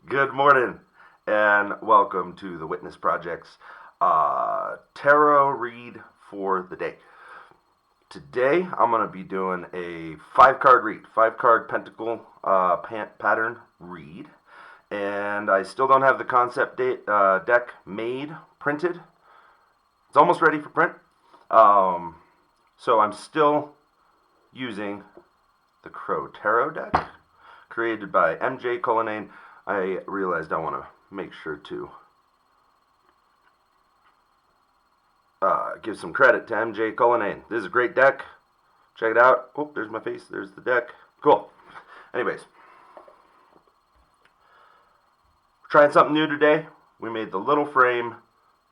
Good morning, and welcome to the Witness Project's tarot read for the day. Today, I'm going to be doing a 5-card read, 5-card Pentacle pattern read, and I still don't have the concept deck printed. It's almost ready for print, so I'm still using the Crow Tarot deck, created by MJ Cullinane. I realized I want to make sure to give some credit to MJ Cullinane. This is a great deck. Check it out. Oh, there's my face. There's the deck. Cool. Anyways, trying something new today. We made the little frame,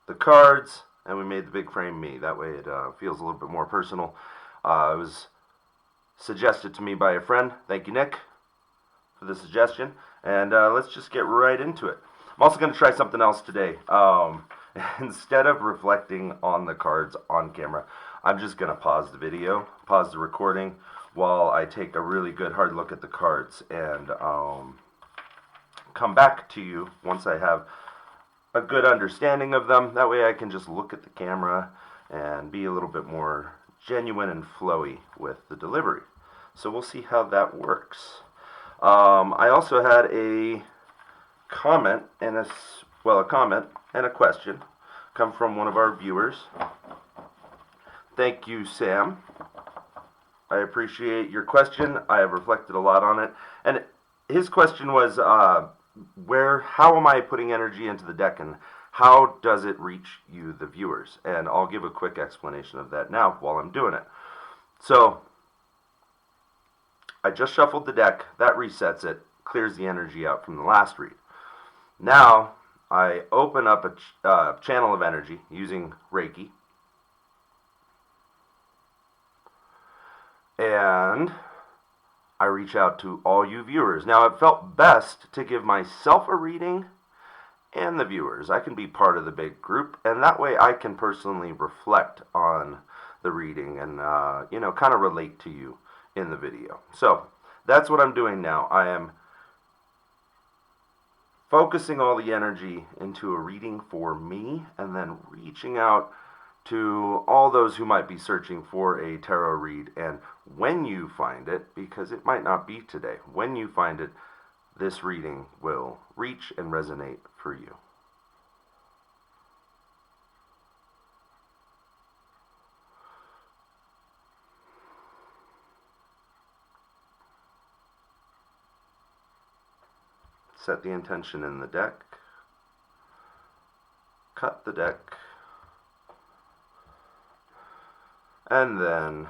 the cards, and we made the big frame me. That way it feels a little bit more personal. It was suggested to me by a friend. Thank you, Nick, for the suggestion. And let's just get right into it. I'm also going to try something else today. Instead of reflecting on the cards on camera, I'm just going to pause the video, pause the recording, while I take a really good hard look at the cards, and come back to you once I have a good understanding of them. That way I can just look at the camera and be a little bit more genuine and flowy with the delivery. So we'll see how that works. I also had a comment and a question come from one of our viewers. Thank you, Sam. I appreciate your question. I have reflected a lot on it. And his question was, how am I putting energy into the deck, and how does it reach you, the viewers? And I'll give a quick explanation of that now while I'm doing it. So, I just shuffled the deck. That resets it, clears the energy out from the last read. Now, I open up a channel of energy using Reiki, and I reach out to all you viewers. Now, it felt best to give myself a reading and the viewers. I can be part of the big group, and that way I can personally reflect on the reading and, kind of relate to you in the video. So, that's what I'm doing now. I am focusing all the energy into a reading for me, and then reaching out to all those who might be searching for a tarot read. And when you find it, because it might not be today, when you find it, this reading will reach and resonate for you. Set the intention in the deck, cut the deck, and then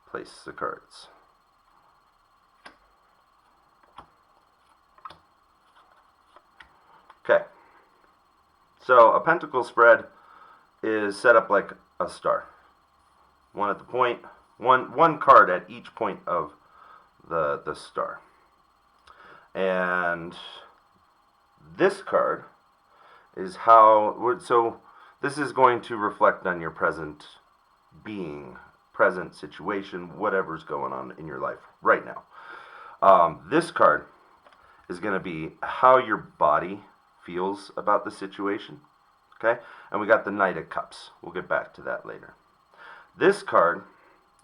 place the cards. Okay, so a pentacle spread is set up like a star. One at the point, one card at each point of the star. And this card is so this is going to reflect on your present being, present situation, whatever's going on in your life right now. This card is going to be how your body feels about the situation. Okay? And we got the Knight of Cups. We'll get back to that later. This card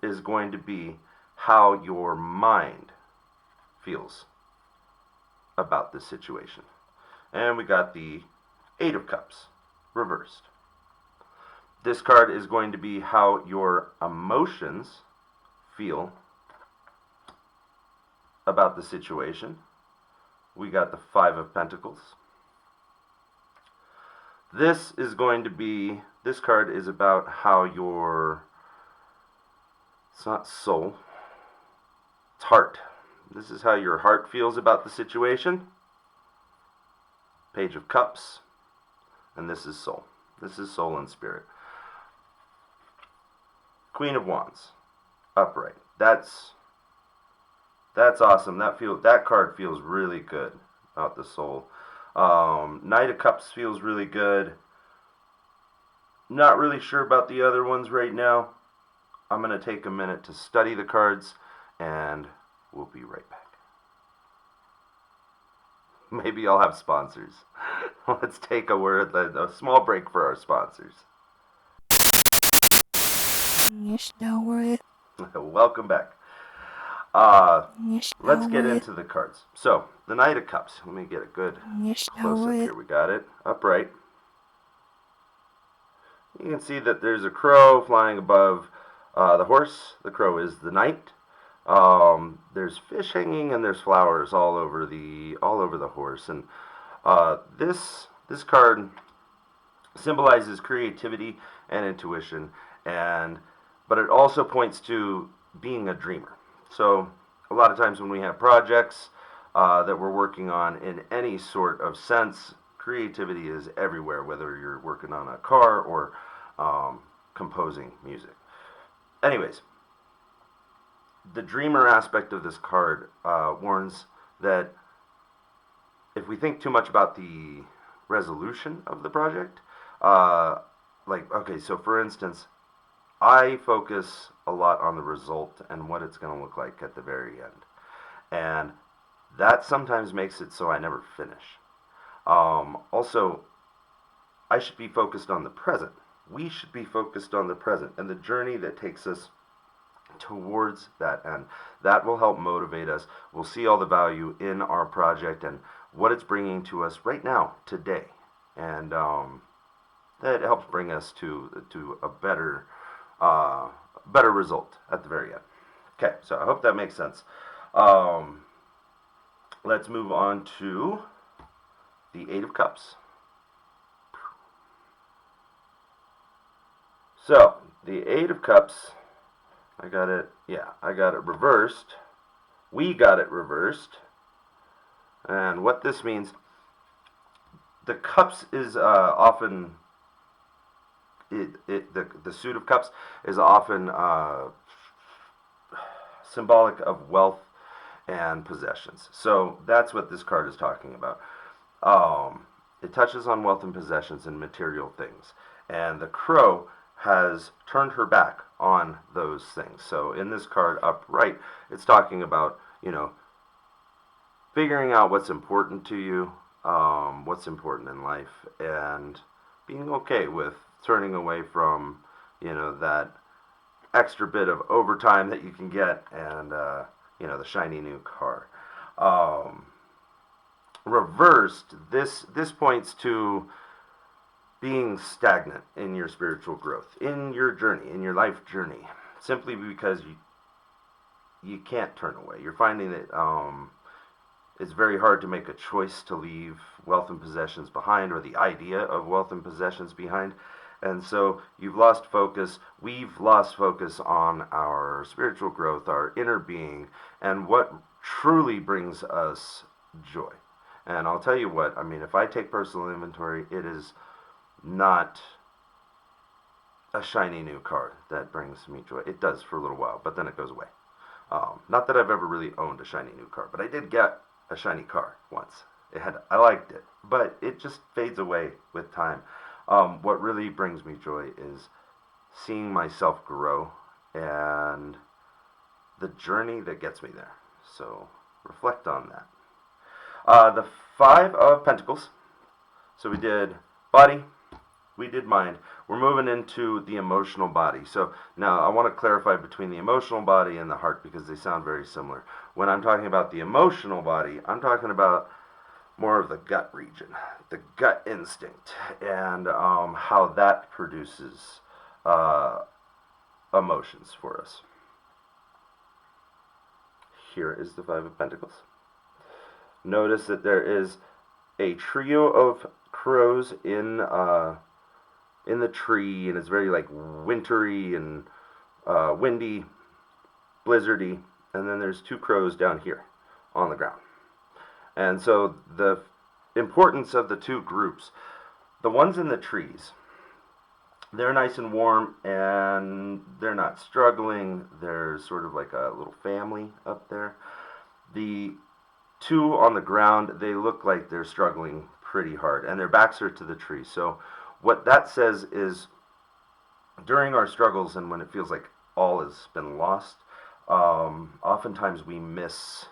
is going to be how your mind feels about this situation. And we got the Eight of Cups reversed. This card is going to be how your emotions feel about the situation. We got the Five of Pentacles. This card is about how it's not soul, it's heart. This is how your heart feels about the situation. Page of Cups. And this is soul. This is soul and spirit. Queen of Wands. Upright. That's awesome. That card feels really good about the soul. Knight of Cups feels really good. Not really sure about the other ones right now. I'm going to take a minute to study the cards, and we'll be right back. Maybe I'll have sponsors. Let's take a small break for our sponsors. Welcome back. Let's get into the cards. So, the Knight of Cups. Let me get a good close-up here. We got it upright. You can see that there's a crow flying above the horse. The crow is the knight. There's fish hanging and there's flowers all over the horse. And this card symbolizes creativity and intuition, but it also points to being a dreamer. So a lot of times when we have projects that we're working on in any sort of sense, creativity is everywhere, whether you're working on a car or composing music. Anyways, the dreamer aspect of this card warns that if we think too much about the resolution of the project, so for instance, I focus a lot on the result and what it's going to look like at the very end. And that sometimes makes it so I never finish. Also, I should be focused on the present. We should be focused on the present and the journey that takes us towards that end. That will help motivate us. We'll see all the value in our project and what it's bringing to us right now, today. And that helps bring us to a better result at the very end. Okay, so I hope that makes sense. Let's move on to the Eight of Cups. So, the Eight of Cups, I got it reversed. We got it reversed. And what this means, the cups is often, the suit of cups is often symbolic of wealth and possessions. So that's what this card is talking about. It touches on wealth and possessions and material things. And the crow has turned her back on those things. So in this card upright, it's talking about, figuring out what's important to you, what's important in life, and being okay with turning away from, that extra bit of overtime that you can get and, the shiny new car. Reversed, this points to being stagnant in your spiritual growth, in your journey, in your life journey, simply because you can't turn away. You're finding that it's very hard to make a choice to leave wealth and possessions behind, or the idea of wealth and possessions behind. And so you've lost focus. We've lost focus on our spiritual growth, our inner being, and what truly brings us joy. And I'll tell you what, if I take personal inventory, it is not a shiny new car that brings me joy. It does for a little while, but then it goes away. Not that I've ever really owned a shiny new car, but I did get a shiny car once. I liked it, but it just fades away with time. What really brings me joy is seeing myself grow and the journey that gets me there. So reflect on that. The Five of Pentacles. So we did body, we did mind. We're moving into the emotional body. So now I want to clarify between the emotional body and the heart, because they sound very similar. When I'm talking about the emotional body, I'm talking about more of the gut region, the gut instinct, and how that produces emotions for us. Here is the Five of Pentacles. Notice that there is a trio of crows in the tree, and it's very wintry and windy, blizzardy, and then there's two crows down here on the ground. And so the importance of the two groups, the ones in the trees, they're nice and warm and they're not struggling. They're sort of like a little family up there. The two on the ground, they look like they're struggling pretty hard, and their backs are to the tree. So what that says is, during our struggles and when it feels like all has been lost, oftentimes we miss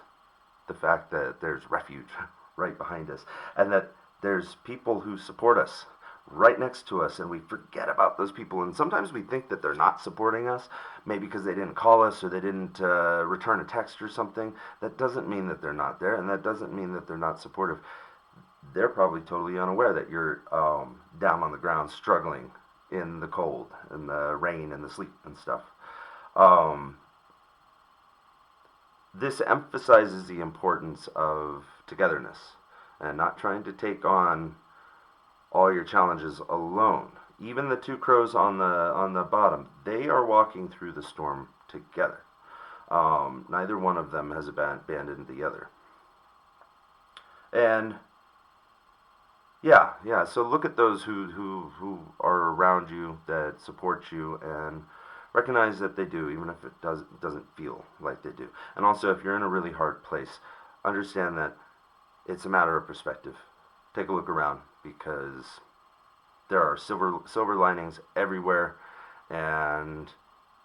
the fact that there's refuge right behind us, and that there's people who support us right next to us, and we forget about those people. And sometimes we think that they're not supporting us, maybe because they didn't call us or they didn't return a text or something. That doesn't mean that they're not there, and that doesn't mean that they're not supportive. They're probably totally unaware that you're down on the ground struggling in the cold and the rain and the sleet and stuff. This emphasizes the importance of togetherness and not trying to take on all your challenges alone. Even the two crows on the bottom, they are walking through the storm together. Neither one of them has abandoned the other. And yeah. So look at those who are around you, that support you, and recognize that they do, even if it doesn't feel like they do. And also, if you're in a really hard place, understand that it's a matter of perspective. Take a look around, because there are silver linings everywhere, and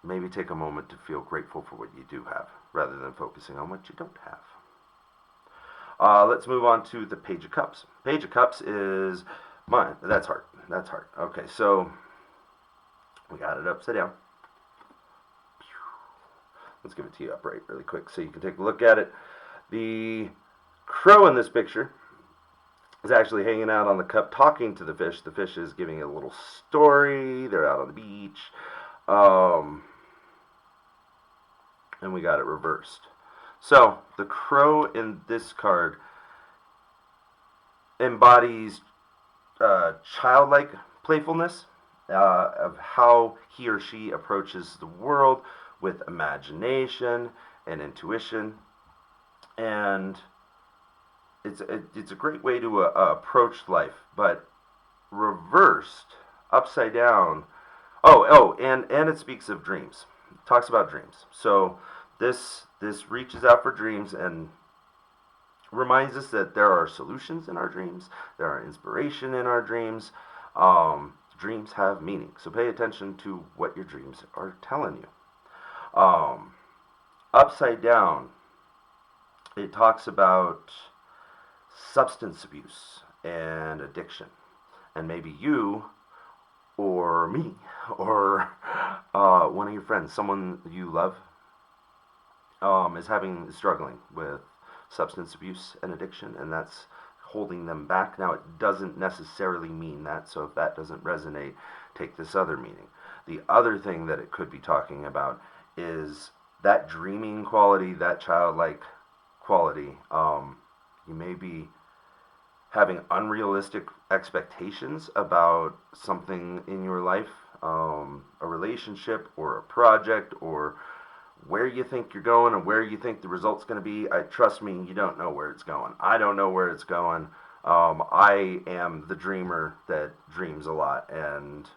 maybe take a moment to feel grateful for what you do have, rather than focusing on what you don't have. Let's move on to the Page of Cups. Page of Cups is mine. That's heart. Okay, so we got it upside down. Let's give it to you upright really quick so you can take a look at it. The crow in this picture is actually hanging out on the cup talking to the fish. The fish is giving a little story. They're out on the beach. And we got it reversed. So the crow in this card embodies childlike playfulness of how he or she approaches the world with imagination and intuition, and it's a great way to approach life. But reversed, upside down. And it speaks of dreams. It talks about dreams. So this reaches out for dreams and reminds us that there are solutions in our dreams. There are inspiration in our dreams. Dreams have meaning. So pay attention to what your dreams are telling you. Upside down, it talks about substance abuse and addiction. And maybe you or me or one of your friends, someone you love, is struggling with substance abuse and addiction, and that's holding them back. Now, it doesn't necessarily mean that, so if that doesn't resonate, take this other meaning. The other thing that it could be talking about is that dreaming quality, that childlike quality. You may be having unrealistic expectations about something in your life, a relationship or a project, or where you think you're going and where you think the result's going to be. Trust me, you don't know where it's going. I don't know where it's going. I am the dreamer that dreams a lot and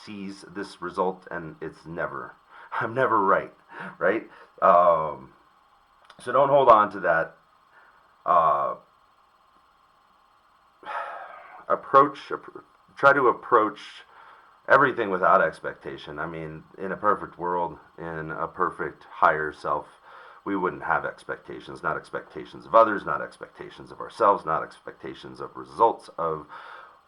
sees this result, and I'm never right? So don't hold on to that. Try to approach everything without expectation. I mean, in a perfect world, in a perfect higher self, we wouldn't have expectations. Not expectations of others, not expectations of ourselves, not expectations of results of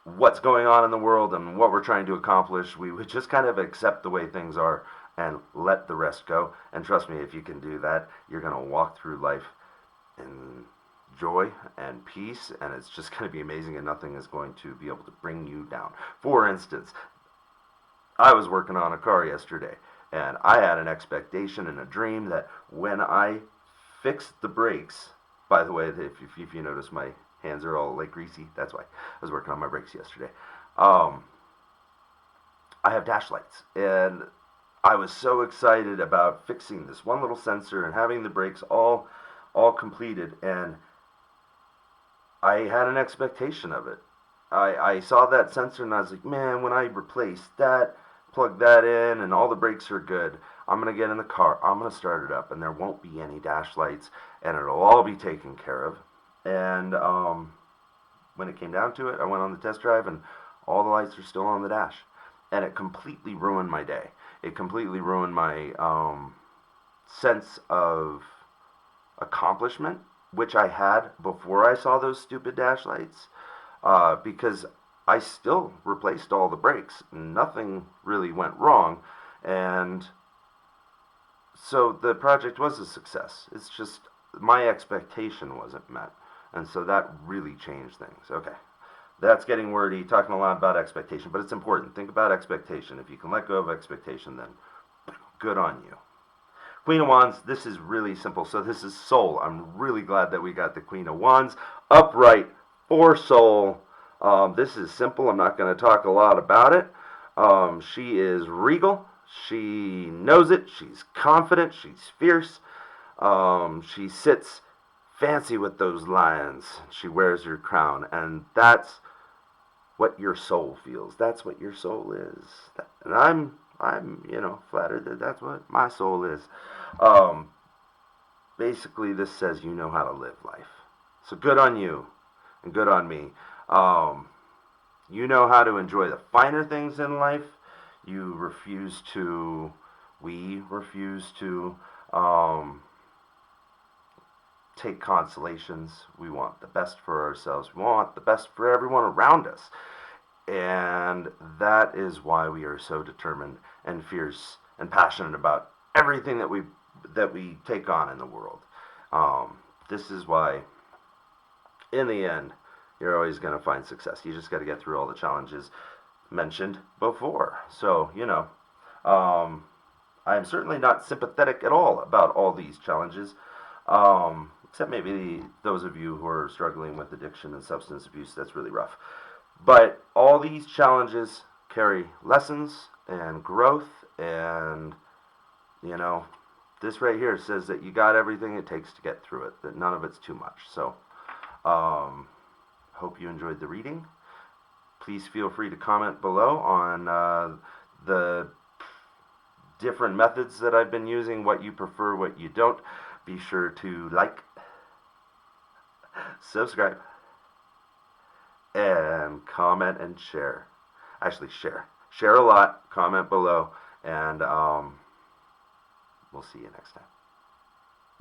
what's going on in the world and what we're trying to accomplish. We would just kind of accept the way things are and let the rest go. And trust me, if you can do that, you're going to walk through life in joy and peace, and it's just going to be amazing, and nothing is going to be able to bring you down. For instance, I was working on a car yesterday, and I had an expectation and a dream that when I fixed the brakes, by the way, if you notice my hands are all like greasy, that's why I was working on my brakes yesterday. I have dash lights, and I was so excited about fixing this one little sensor and having the brakes all completed, and I had an expectation of it. I saw that sensor and I was like, man, when I replace that, plug that in, and all the brakes are good, I'm going to get in the car, I'm going to start it up, and there won't be any dash lights, and it'll all be taken care of. And when it came down to it, I went on the test drive, and all the lights are still on the dash. And it completely ruined my day. It completely ruined my sense of accomplishment which I had before I saw those stupid dash lights, because I still replaced all the brakes. Nothing really went wrong, and so the project was a success. It's just my expectation wasn't met, and so that really changed things. Okay, that's getting wordy, talking a lot about expectation, but it's important. Think about expectation. If you can let go of expectation, then good on you. Queen of Wands, this is really simple. So this is soul. I'm really glad that we got the Queen of Wands upright for soul. This is simple. I'm not going to talk a lot about it. She is regal. She knows it. She's confident. She's fierce. She sits fancy with those lions. She wears her crown. And that's what your soul feels. That's what your soul is. And I'm flattered that that's what my soul is. Basically, this says you know how to live life. So good on you and good on me. You know how to enjoy the finer things in life. We refuse to take consolations. We want the best for ourselves. We want the best for everyone around us. And that is why we are so determined and fierce and passionate about everything that we take on in the world. This is why, in the end, you're always going to find success. You just got to get through all the challenges mentioned before. So, I am certainly not sympathetic at all about all these challenges, except maybe those of you who are struggling with addiction and substance abuse. That's really rough. But all these challenges carry lessons and growth, and this right here says that you got everything it takes to get through it, that none of it's too much. So hope you enjoyed the reading. Please feel free to comment below on the different methods that I've been using, what you prefer, what you don't. Be sure to like, subscribe, and comment and share. Actually, share a lot, comment below, and we'll see you next time.